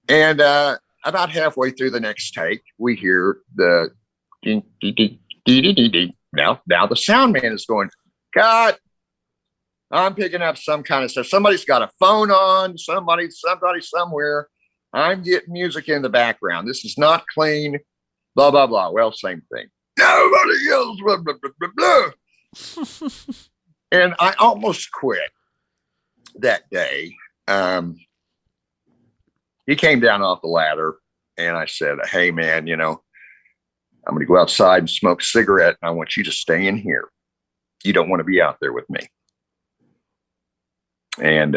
And about halfway through the next take, we hear the ding, ding, ding, ding, ding, ding, ding. Now the sound man is going, cut. I'm picking up some kind of stuff. Somebody's got a phone on, somebody somewhere. I'm getting music in the background. This is not clean, blah, blah, blah. Well, same thing. Nobody else, blah, blah, blah, blah, blah. And I almost quit that day. He came down off the ladder and I said, hey, man, I'm going to go outside and smoke a cigarette. And I want you to stay in here. You don't want to be out there with me. And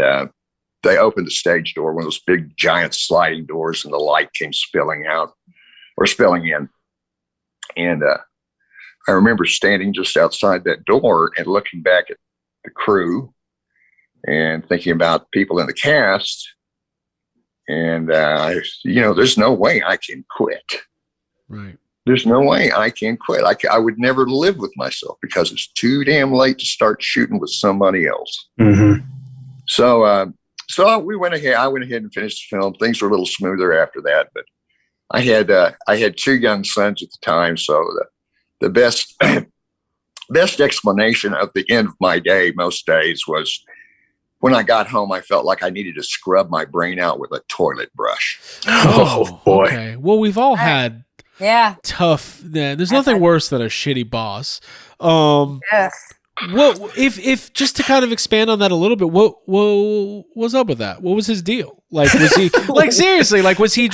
they opened the stage door, one of those big, giant sliding doors, and the light came spilling in. And I remember standing just outside that door and looking back at the crew and thinking about people in the cast. And, there's no way I can quit. Right. There's no way I can quit. I would never live with myself because it's too damn late to start shooting with somebody else. Mm-hmm. So we went ahead. I went ahead and finished the film. Things were a little smoother after that, but I had 2 young sons at the time. So the best explanation of the end of my day most days was when I got home, I felt like I needed to scrub my brain out with a toilet brush. Oh boy. Okay. Well, we've all had tough. There's nothing worse than a shitty boss. Well, if just to kind of expand on that a little bit, what was up with that? What was his deal? Like, was he like seriously? Like, was he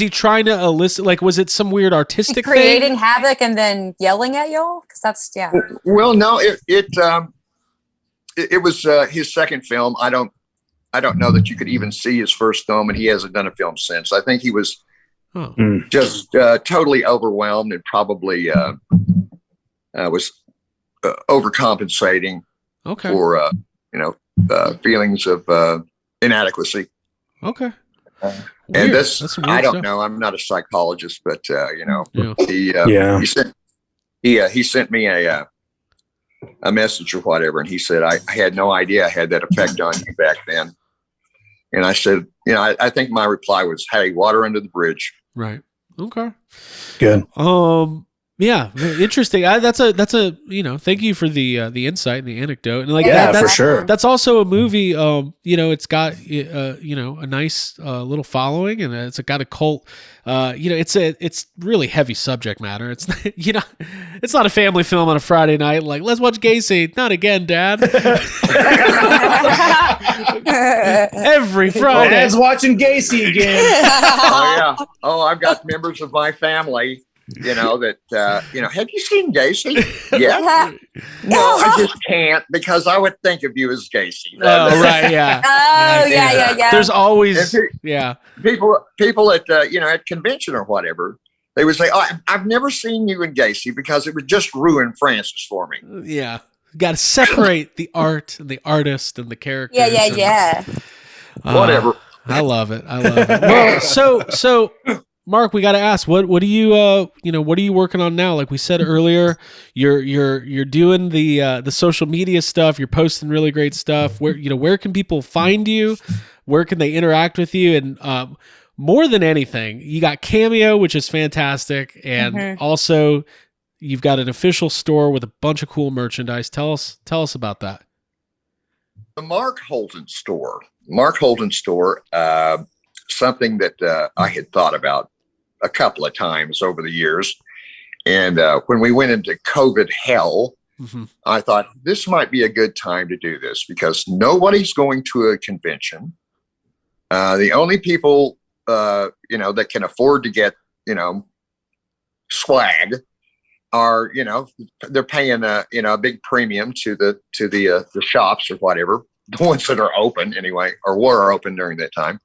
trying to elicit? Like, was it some weird artistic creating thing? havoc and then yelling at y'all? Because that's Well, no, it was his second film. I don't know that you could even see his first film, and he hasn't done a film since. I think he was just totally overwhelmed and probably was overcompensating for feelings of inadequacy. Okay. And that's I don't know. I'm not a psychologist, but he sent me a message or whatever, and he said I had no idea I had that effect on you back then. And I said, I think my reply was, "Hey, water under the bridge." Right. Okay. Good. Yeah, interesting. That's a thank you for the insight and the anecdote. And that's for sure. That's also a movie. It's got a nice little following, and it's got a cult. It's really heavy subject matter. It's it's not a family film on a Friday night. Like, let's watch Gacy. Not again, Dad. Every Friday, Dad's watching Gacy again. Oh yeah. Oh, I've got members of my family. Have you seen Gacy? Yeah. No, I just can't because I would think of you as Gacy. Oh, right, yeah. Oh, yeah. There's always, people at at convention or whatever, they would say, "Oh, I've never seen you in Gacy because it would just ruin Francis for me." Yeah, got to separate the art and the artist and the character. Yeah. Whatever. I love it. Well, so. Mark, we got to ask, what are you what are you working on now? Like we said earlier, you're doing the social media stuff. You're posting really great stuff. Where can people find you? Where can they interact with you? And more than anything, you got Cameo, which is fantastic, and also you've got an official store with a bunch of cool merchandise. Tell us about that. The Mark Holton store. Something that I had thought about a couple of times over the years. And when we went into COVID hell, I thought this might be a good time to do this because nobody's going to a convention. The only people, that can afford to get, swag are, they're paying a big premium to the shops or whatever, the ones that are open anyway, or were open during that time.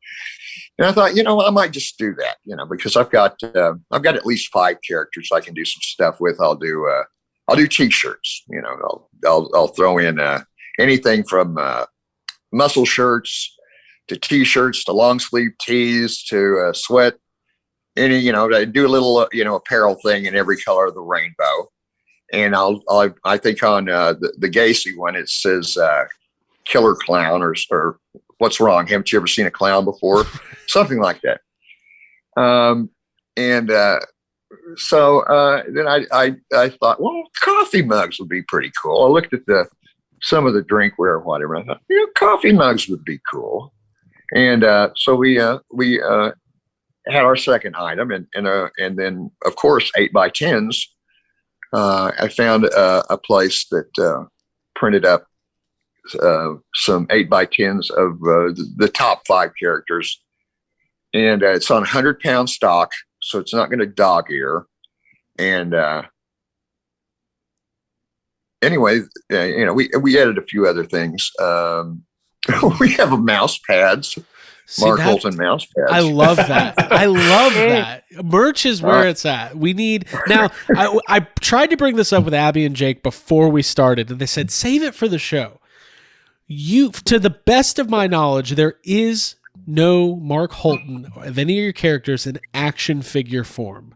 And I thought, I might just do that, because I've got at least 5 characters I can do some stuff with. I'll do T-shirts, I'll throw in anything from muscle shirts to T-shirts to long sleeve tees to sweat. I do a little, apparel thing in every color of the rainbow. And I think on the Gacy one, it says killer clown or what's wrong? Haven't you ever seen a clown before? Something like that. And so then I thought, well, coffee mugs would be pretty cool. I looked at some of the drinkware or whatever. I thought, coffee mugs would be cool. And so we had our second item, and then of course 8x10s. I found a place that printed up some 8x10s of the top 5 characters, and it's on 100-pound stock, so it's not going to dog ear. And anyway, we added a few other things. We have a mouse pads. Mark Holton mouse pads. I love that. I love that. Merch is where it's at. We need now. I tried to bring this up with Abby and Jake before we started, and they said save it for the show. To the best of my knowledge, there is no Mark Holton of any of your characters in action figure form.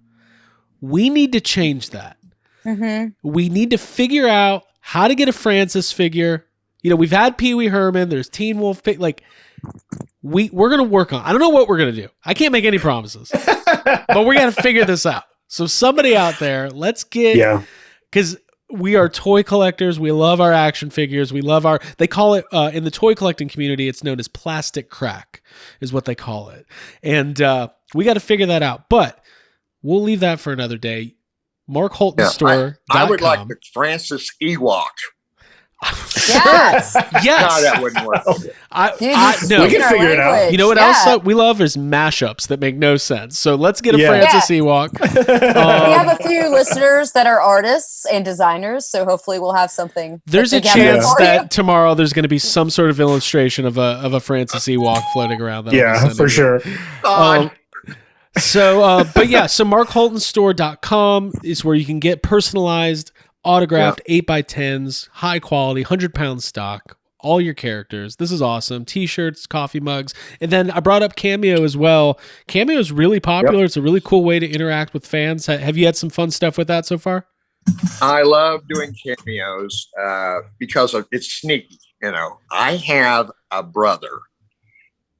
We need to change that. Mm-hmm. We need to figure out how to get a Francis figure. We've had Pee Wee Herman. There's Teen Wolf. We're going to work on. I don't know what we're going to do. I can't make any promises, but we're going to figure this out. So somebody out there, let's get, because we are toy collectors. We love our action figures. We love they call it in the toy collecting community, it's known as plastic crack is what they call it. And we got to figure that out, but we'll leave that for another day. Mark Holton store. I would like the Francis Ewok. Yes. Yes. No, that wouldn't work. No, we can figure it out. You know what else we love is mashups that make no sense. So let's get a Francis Ewok. We have a few listeners that are artists and designers, so hopefully we'll have something. There's a chance that tomorrow there's going to be some sort of illustration of a Francis Ewok floating around. Yeah, for sure. So markholtonstore.com is where you can get personalized, autographed 8x10s, high quality, 100-pound stock, all your characters. This is awesome. T-shirts, coffee mugs. And then I brought up Cameo as well. Cameo is really popular. It's a really cool way to interact with fans. Have you had some fun stuff with that so far? I love doing cameos because it's sneaky. I have a brother.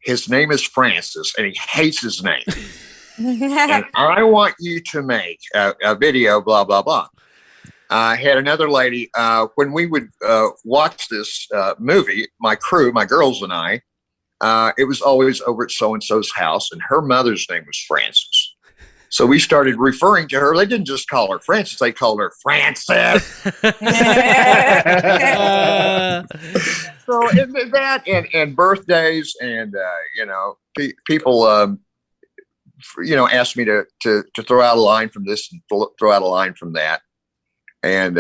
His name is Francis, and he hates his name. And I want you to make a video, blah, blah, blah. I had another lady, when we would watch this movie, my crew, my girls and I, it was always over at so-and-so's house, and her mother's name was Frances. So we started referring to her. They didn't just call her Frances, they called her Frances. So that and birthdays and, people, asked me to throw out a line from this and throw out a line from that. And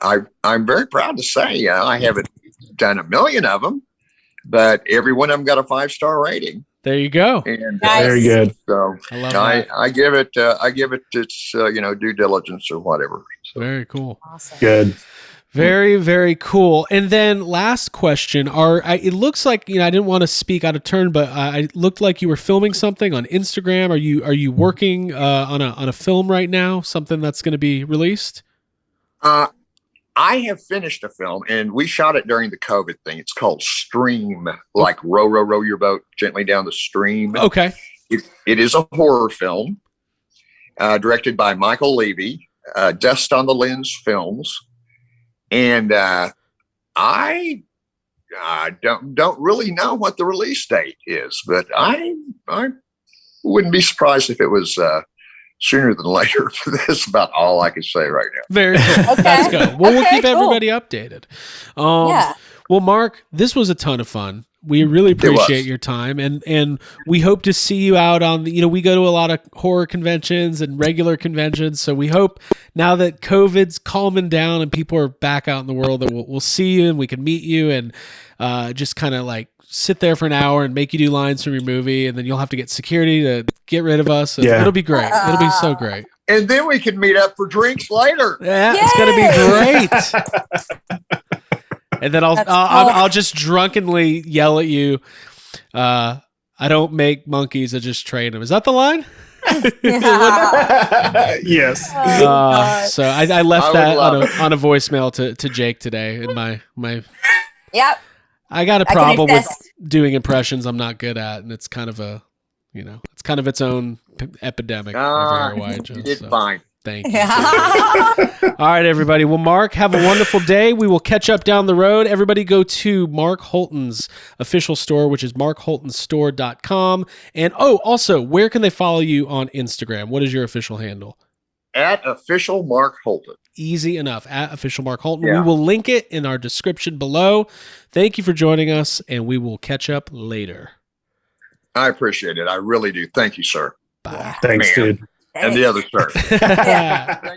I'm very proud to say I haven't done a million of them, but every one of them got a 5-star rating. There you go. And very good. So I give it its due diligence or whatever. So. Very cool. Awesome. Good. Very, very cool. And then last question: it looks like I didn't want to speak out of turn, but it looked like you were filming something on Instagram. Are you working on a film right now? Something that's going to be released? I have finished a film, and we shot it during the COVID thing. It's called Stream, like row your boat gently down the stream. Okay. It is a horror film, directed by Michael Levy, Dust on the Lens Films. And I don't really know what the release date is, but I wouldn't be surprised if it was sooner than later. That's about all I can say right now. Very cool. Okay. That's good. Well, we'll keep everybody updated. Yeah. Well, Mark, this was a ton of fun. We really appreciate your time, and we hope to see you out on the, we go to a lot of horror conventions and regular conventions, so we hope now that COVID's calming down and people are back out in the world that we'll see you and we can meet you and just kind of like sit there for an hour and make you do lines from your movie, and then you'll have to get security to get rid of us. And it'll be great. It'll be so great. And then we can meet up for drinks later. Yeah, Yay! It's gonna be great. And then I'll just drunkenly yell at you. I don't make monkeys; I just train them. Is that the line? Yes. So I left that on a voicemail to Jake today. In my. Yep. I got a problem with doing impressions I'm not good at, and it's kind of a You know, it's kind of its own epidemic. You did fine. Thank you. All right, everybody. Well, Mark, have a wonderful day. We will catch up down the road. Everybody go to Mark Holton's official store, which is markholtonstore.com. And also, where can they follow you on Instagram? What is your official handle? At official Mark Holton. Easy enough. At official Mark Holton. Yeah. We will link it in our description below. Thank you for joining us, and we will catch up later. I appreciate it. I really do. Thank you, sir. Bye. Thanks, dude. And the other sir.